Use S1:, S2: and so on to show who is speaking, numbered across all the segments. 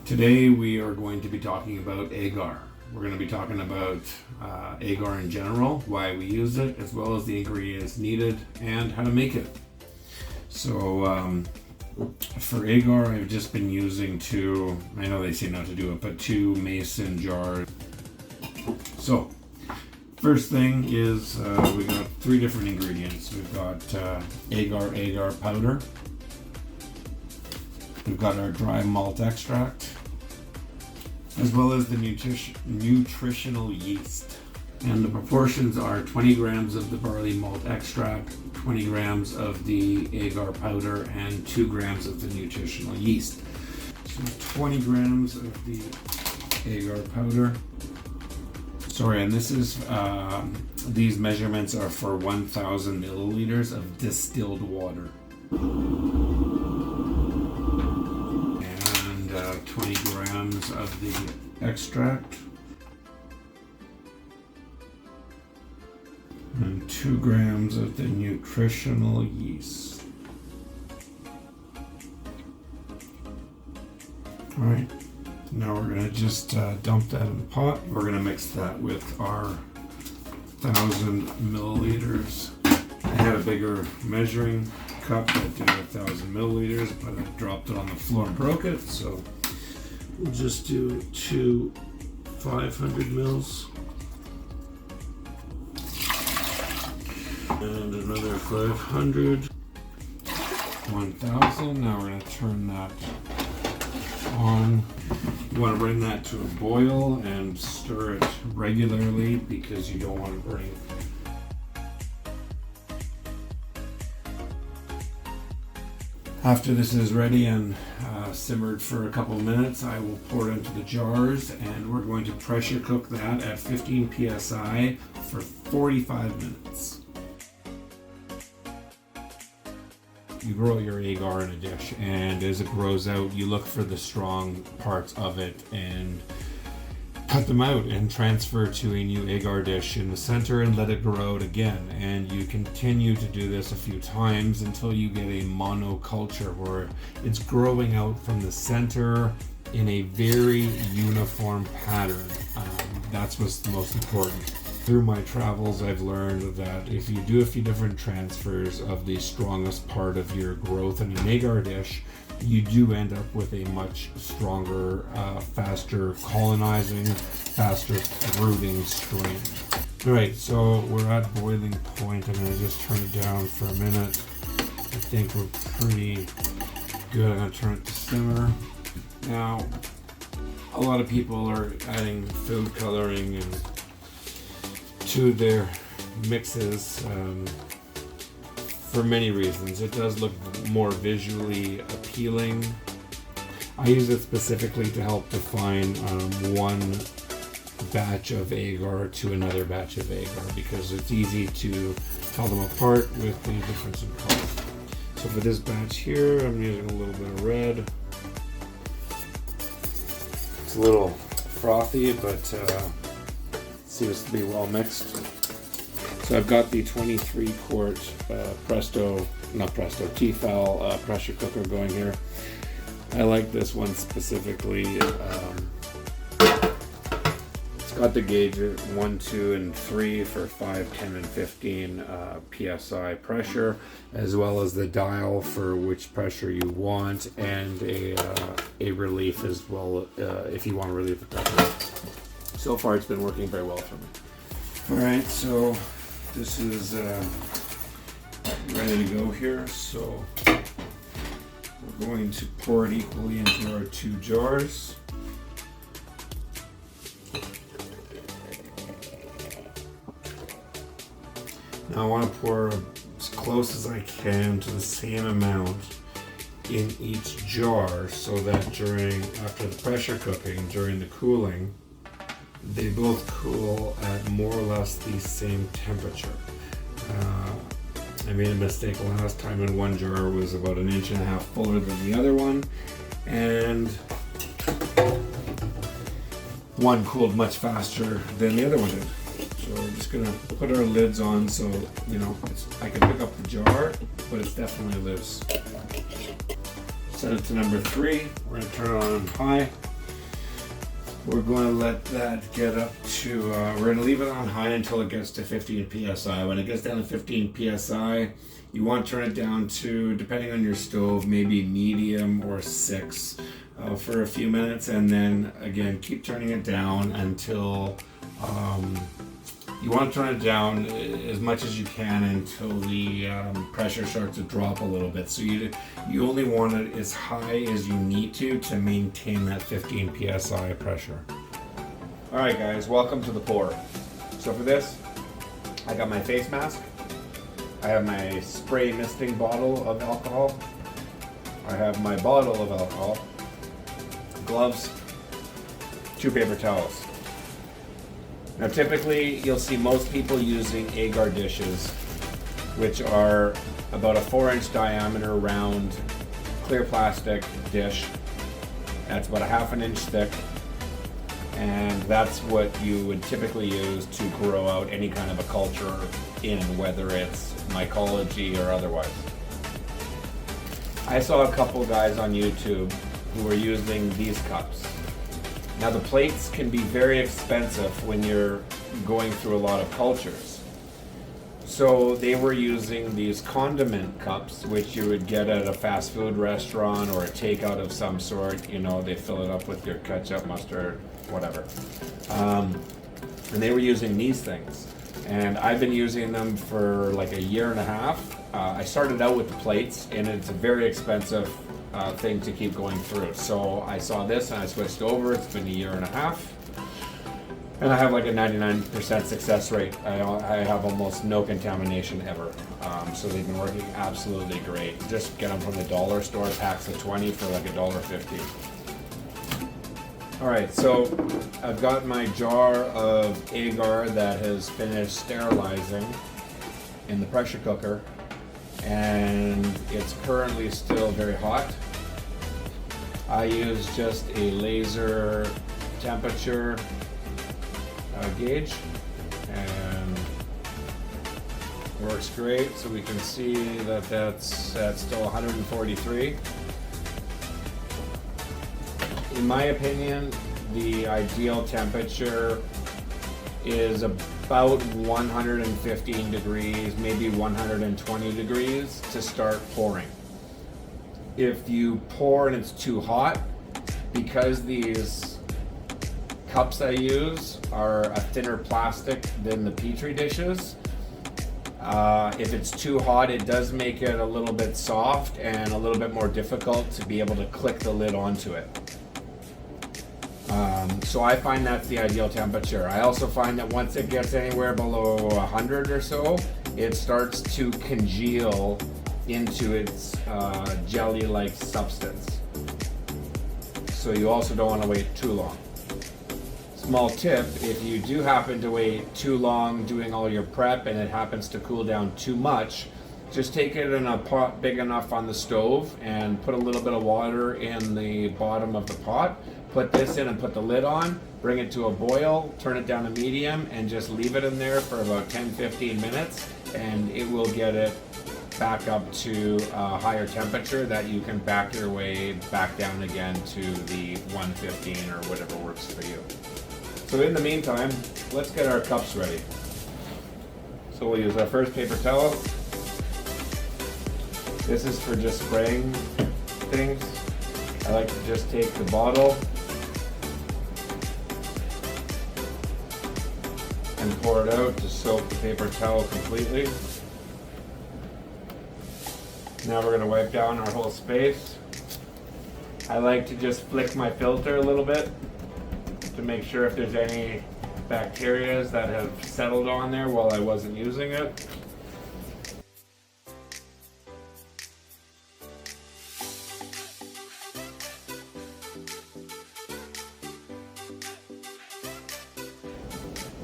S1: Today we are going to be talking about agar. We're going to be talking about agar in general, why we use it, as well as the ingredients needed and how to make it. So for agar, I've just been using I know they say not to do it, but 2 mason jars. So first thing is we got 3 different ingredients. We've got agar powder. We've got our dry malt extract, as well as the nutritional yeast. And the proportions are 20 grams of the barley malt extract, 20 grams of the agar powder, and 2 grams of the nutritional yeast. So 20 grams of the agar powder. Sorry, and this is, these measurements are for 1,000 milliliters of distilled water. 20 grams of the extract and 2 grams of the nutritional yeast. Alright, now we're going to just dump that in the pot. We're going to mix that with our 1,000 milliliters. I had a bigger measuring cup that did 1,000 milliliters, but I dropped it on the floor and broke it, so we'll just do 2 500 mils and another 500, 1,000. Now we're going to turn that on. You want to bring that to a boil and stir it regularly because you don't want to bring After this is ready and simmered for a couple of minutes, I will pour it into the jars, and we're going to pressure cook that at 15 psi for 45 minutes. You grow your agar in a dish, and as it grows out, you look for the strong parts of it and cut them out and transfer to a new agar dish in the center and let it grow out again. And you continue to do this a few times until you get a monoculture where it's growing out from the center in a very uniform pattern. That's what's the most important. Through my travels, I've learned that if you do a few different transfers of the strongest part of your growth in an agar dish, you do end up with a much stronger, faster colonizing, faster fruiting strain. Alright, so we're at boiling point. I'm going to just turn it down for a minute. I think we're pretty good. I'm going to turn it to simmer. Now, a lot of people are adding food coloring to their mixes for many reasons. It does look more visually appealing. I use it specifically to help define one batch of agar to another batch of agar because it's easy to tell them apart with the difference in color. So for this batch here, I'm using a little bit of red. It's a little frothy, but seems to be well mixed. So I've got the 23 quart Tefal pressure cooker going here. I like this one specifically. It's got the gauge at 1, 2, and 3 for 5, 10, and 15 psi pressure, as well as the dial for which pressure you want, and a relief as well if you want to relieve the pressure. So far it's been working very well for me. Alright, so this is ready to go here. So we're going to pour it equally into our 2 jars. Now I want to pour as close as I can to the same amount in each jar so that after the pressure cooking, during the cooling, they both cool at more or less the same temperature. I made a mistake last time, and one jar was about 1.5 inches fuller than the other one, and one cooled much faster than the other one did. So we're just gonna put our lids on so I can pick up the jar, but it's definitely loose. Set it to number 3. We're gonna turn it on high. We're going to let that get up to, we're going to leave it on high until it gets to 15 psi. When it gets down to 15 psi, you want to turn it down to, depending on your stove, maybe medium or 6 for a few minutes, and then again keep turning it down until you want to turn it down as much as you can until the pressure starts to drop a little bit. So you only want it as high as you need to maintain that 15 psi pressure. All right, guys, welcome to the pour. So for this, I got my face mask. I have my spray misting bottle of alcohol. I have my bottle of alcohol, gloves, 2 paper towels. Now typically you'll see most people using Agar dishes, which are about a 4-inch diameter round clear plastic dish. That's about a 1/2 inch thick, and that's what you would typically use to grow out any kind of a culture in, whether it's mycology or otherwise. I saw a couple guys on YouTube who were using these cups. Now the plates can be very expensive when you're going through a lot of cultures. So they were using these condiment cups, which you would get at a fast food restaurant or a takeout of some sort. You know, they fill it up with your ketchup, mustard, whatever. And they were using these things. And I've been using them for like 1.5 years. I started out with the plates, and it's a very expensive thing to keep going through. So I saw this and I switched over. It's been 1.5 years. And I have like a 99% success rate. I have almost no contamination ever. So they've been working absolutely great. Just get them from the dollar store, packs of 20 for like $1.50. All right, so I've got my jar of Agar that has finished sterilizing in the pressure cooker, and it's currently still very hot. I use just a laser temperature gauge, and works great. So we can see that that's still 143. In my opinion, the ideal temperature is about 115 degrees, maybe 120 degrees to start pouring. If you pour and it's too hot, because these cups I use are a thinner plastic than the Petri dishes, if it's too hot, it does make it a little bit soft and a little bit more difficult to be able to click the lid onto it. So I find that's the ideal temperature. I also find that once it gets anywhere below 100 or so, it starts to congeal into its jelly-like substance. So you also don't want to wait too long. Small tip, if you do happen to wait too long doing all your prep and it happens to cool down too much, just take it in a pot big enough on the stove and put a little bit of water in the bottom of the pot. Put this in and put the lid on, bring it to a boil, turn it down to medium, and just leave it in there for about 10-15 minutes, and it will get it back up to a higher temperature that you can back your way back down again to the 115 or whatever works for you. So in the meantime, let's get our cups ready. So we'll use our first paper towel. This is for just spraying things. I like to just take the bottle and pour it out to soak the paper towel completely. Now we're going to wipe down our whole space. I like to just flick my filter a little bit to make sure if there's any bacteria that have settled on there while I wasn't using it.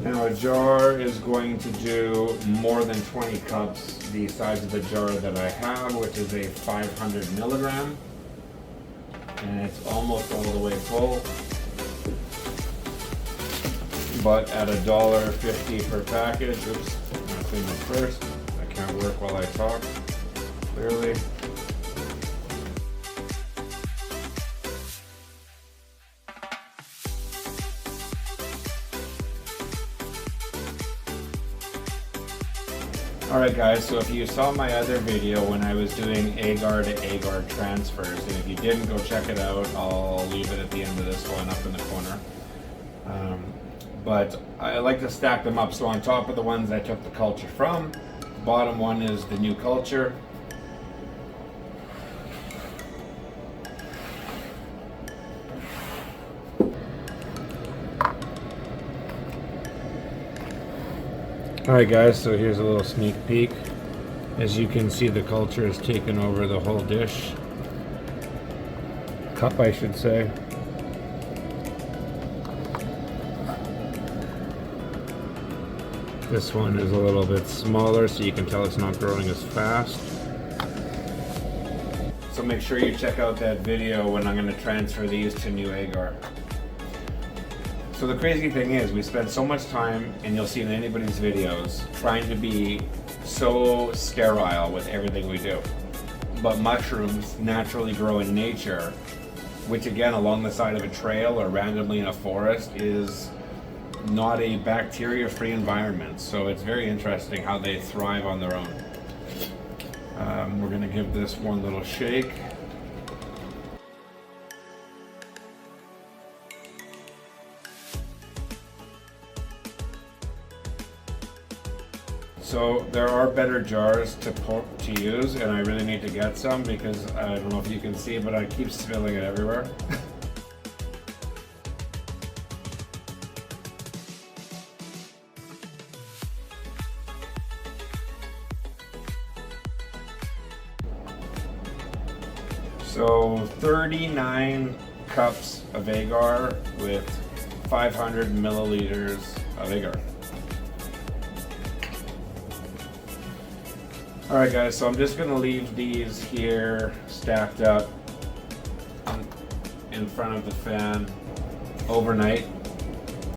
S1: Now a jar is going to do more than 20 cups, the size of the jar that I have, which is a 500 milligram, and it's almost all the way full, but at $1.50 per package. Oops, I'm gonna clean this first. I can't work while I talk, clearly. Alright guys, so if you saw my other video when I was doing agar to agar transfers, and if you didn't, go check it out. I'll leave it at the end of this one up in the corner. But I like to stack them up, so on top of the ones I took the culture from, the bottom one is the new culture. Alright guys, so here's a little sneak peek. As you can see, the culture has taken over the whole dish. Cup, I should say. This one is a little bit smaller, so you can tell it's not growing as fast. So make sure you check out that video when I'm going to transfer these to new agar. So the crazy thing is, we spend so much time, and you'll see in anybody's videos, trying to be so sterile with everything we do. But mushrooms naturally grow in nature, which again, along the side of a trail or randomly in a forest, is not a bacteria-free environment. So it's very interesting how they thrive on their own. We're going to give this one little shake. So there are better jars to use, and I really need to get some because I don't know if you can see, but I keep spilling it everywhere. So 39 cups of agar with 500 milliliters of agar. Alright guys, so I'm just going to leave these here stacked up in front of the fan overnight.